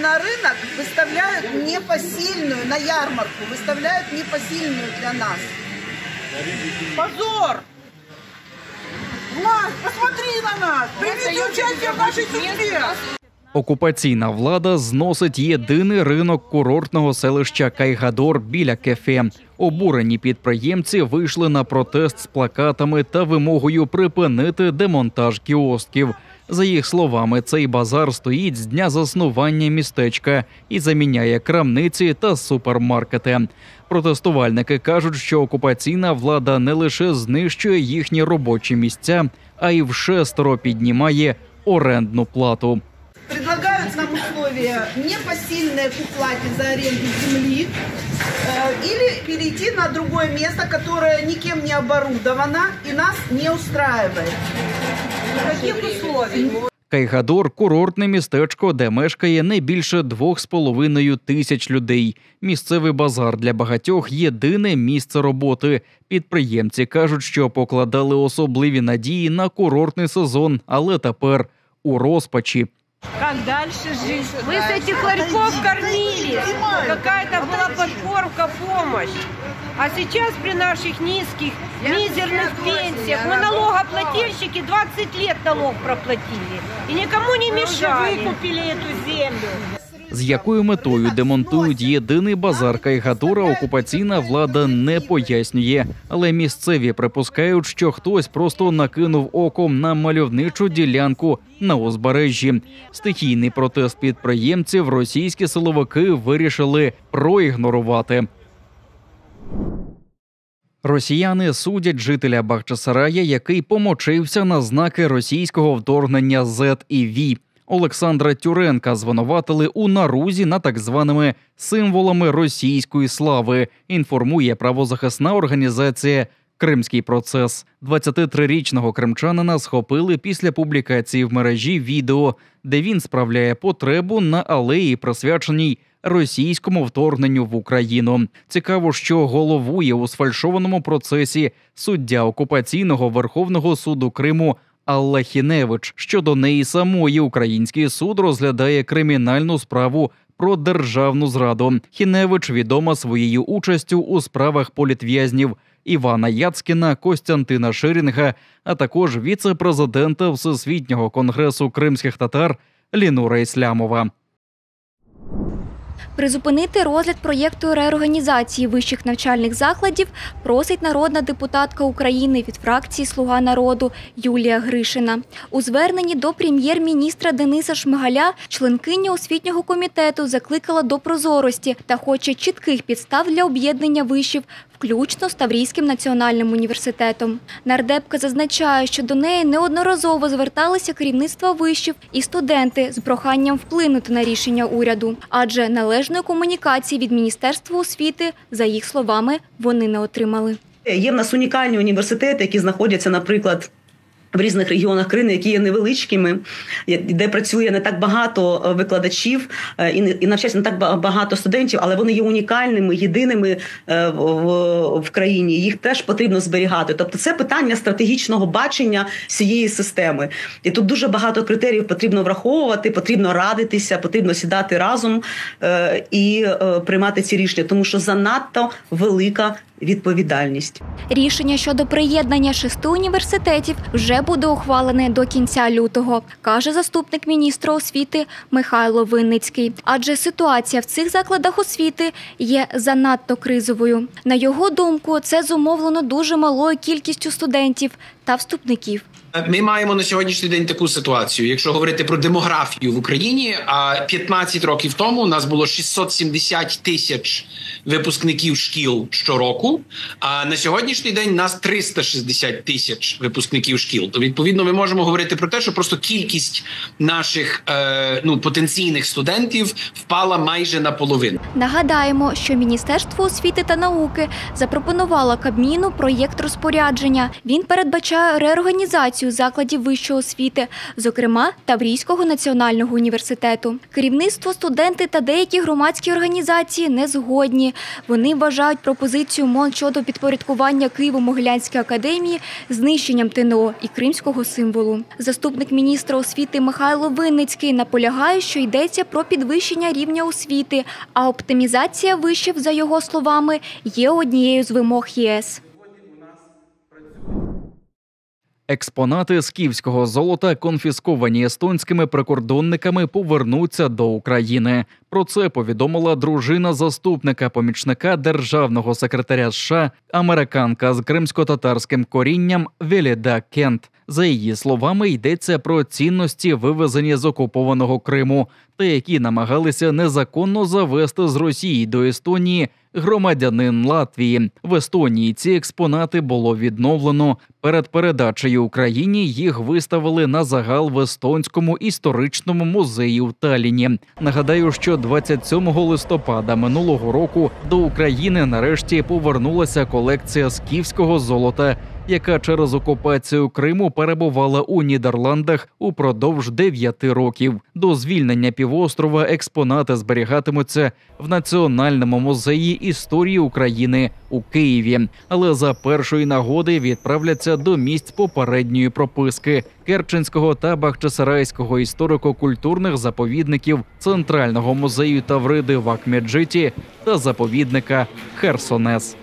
на рынок, выставляют непосильную, на ярмарку, выставляют непосильную для нас. Позор! Власть, посмотри на нас! Примите участие в нашей судьбе! Окупаційна влада зносить єдиний ринок курортного селища Кайгадор біля Кефе. Обурені підприємці вийшли на протест з плакатами та вимогою припинити демонтаж кіосків. За їх словами, цей базар стоїть з дня заснування містечка і заміняє крамниці та супермаркети. Протестувальники кажуть, що окупаційна влада не лише знищує їхні робочі місця, а й вшестеро піднімає орендну плату. Предлагают нам условия непосильные к уплате за аренду земли или перейти на другое место, которое никем не оборудовано и нас не устраивает. Каких условий? Кайгадор – курортне містечко, де мешкає не більше 2,5 тисяч людей. Місцевий базар для багатьох – єдине місце роботи. Підприємці кажуть, що покладали особливі надії на курортний сезон, але тепер у розпачі. Как дальше жить? Мы с этих ларьков кормили. Какая-то была подкормка, помощь. А сейчас при наших низких, мизерных пенсиях мы налогоплательщики 20 лет налог проплатили. И никому не мешали. Выкупили эту землю. З якою метою демонтують єдиний базар Кайгадора, окупаційна влада не пояснює. Але місцеві припускають, що хтось просто накинув оком на мальовничу ділянку на узбережжі. Стихійний протест підприємців російські силовики вирішили проігнорувати. Росіяни судять жителя Бахчисарая, який помочився на знаки російського вторгнення Z і V. Олександра Тюренка звинуватили у нарузі над так званими символами російської слави, інформує правозахисна організація «Кримський процес». 23-річного кримчанина схопили після публікації в мережі відео, де він справляє потребу на алеї, присвяченій російському вторгненню в Україну. Цікаво, що головує у сфальшованому процесі суддя окупаційного Верховного суду Криму Алла Хіневич. Щодо неї самої український суд розглядає кримінальну справу про державну зраду. Хіневич відома своєю участю у справах політв'язнів Івана Яцкіна, Костянтина Ширінга, а також віце-президента Всесвітнього конгресу кримських татар Лінура Іслямова. Призупинити розгляд проєкту реорганізації вищих навчальних закладів просить народна депутатка України від фракції «Слуга народу» Юлія Гришина. У зверненні до прем'єр-міністра Дениса Шмигаля членкиня освітнього комітету закликала до прозорості та хоче чітких підстав для об'єднання вишів, включно з Таврійським національним університетом. Нардепка зазначає, що до неї неодноразово зверталися керівництва вишів і студенти з проханням вплинути на рішення уряду, адже належної комунікації від Міністерства освіти, за їх словами, вони не отримали. Є в нас унікальні університети, які знаходяться, наприклад, в різних регіонах країни, які є невеличкими, де працює не так багато викладачів і навчається не так багато студентів, але вони є унікальними, єдиними в країні. Їх теж потрібно зберігати. Тобто це питання стратегічного бачення всієї системи. І тут дуже багато критеріїв потрібно враховувати, потрібно радитися, потрібно сідати разом і приймати ці рішення, тому що занадто велика відповідальність. Рішення щодо приєднання 6 університетів вже буде ухвалене до кінця лютого, каже заступник міністра освіти Михайло Винницький. Адже ситуація в цих закладах освіти є занадто кризовою. На його думку, це зумовлено дуже малою кількістю студентів та вступників. Ми маємо на сьогоднішній день таку ситуацію. Якщо говорити про демографію в Україні, 15 років тому у нас було 670 тисяч випускників шкіл щороку, а на сьогоднішній день у нас 360 тисяч випускників шкіл. То, відповідно, ми можемо говорити про те, що просто кількість наших потенційних студентів впала майже наполовину. Нагадаємо, що Міністерство освіти та науки запропонувало Кабміну проєкт розпорядження. Він передбачає передбачає реорганізацію закладів вищої освіти, зокрема Таврійського національного університету. Керівництво, студенти та деякі громадські організації не згодні. Вони вважають пропозицію МОН щодо підпорядкування Києво-Могилянської академії знищенням ТНО і кримського символу. Заступник міністра освіти Михайло Винницький наполягає, що йдеться про підвищення рівня освіти, а оптимізація вишів, за його словами, є однією з вимог ЄС. Експонати скіфського золота, конфісковані естонськими прикордонниками, повернуться до України. Про це повідомила дружина заступника помічника державного секретаря США, американка з кримсько-татарським корінням Веліда Кент. За її словами, йдеться про цінності, вивезені з окупованого Криму, та які намагалися незаконно завезти з Росії до Естонії громадянин Латвії. В Естонії ці експонати було відновлено. Перед передачею Україні їх виставили на загал в Естонському історичному музеї в Талліні. Нагадаю, що 27 листопада минулого року до України нарешті повернулася колекція скіфського золота, яка через окупацію Криму перебувала у Нідерландах упродовж 9 років. До звільнення півострова експонати зберігатимуться в Національному музеї історії України у Києві, але за першої нагоди відправляться до місць попередньої прописки – Керченського та Бахчисарайського історико-культурних заповідників, Центрального музею Тавриди в Акмеджиті та заповідника Херсонес.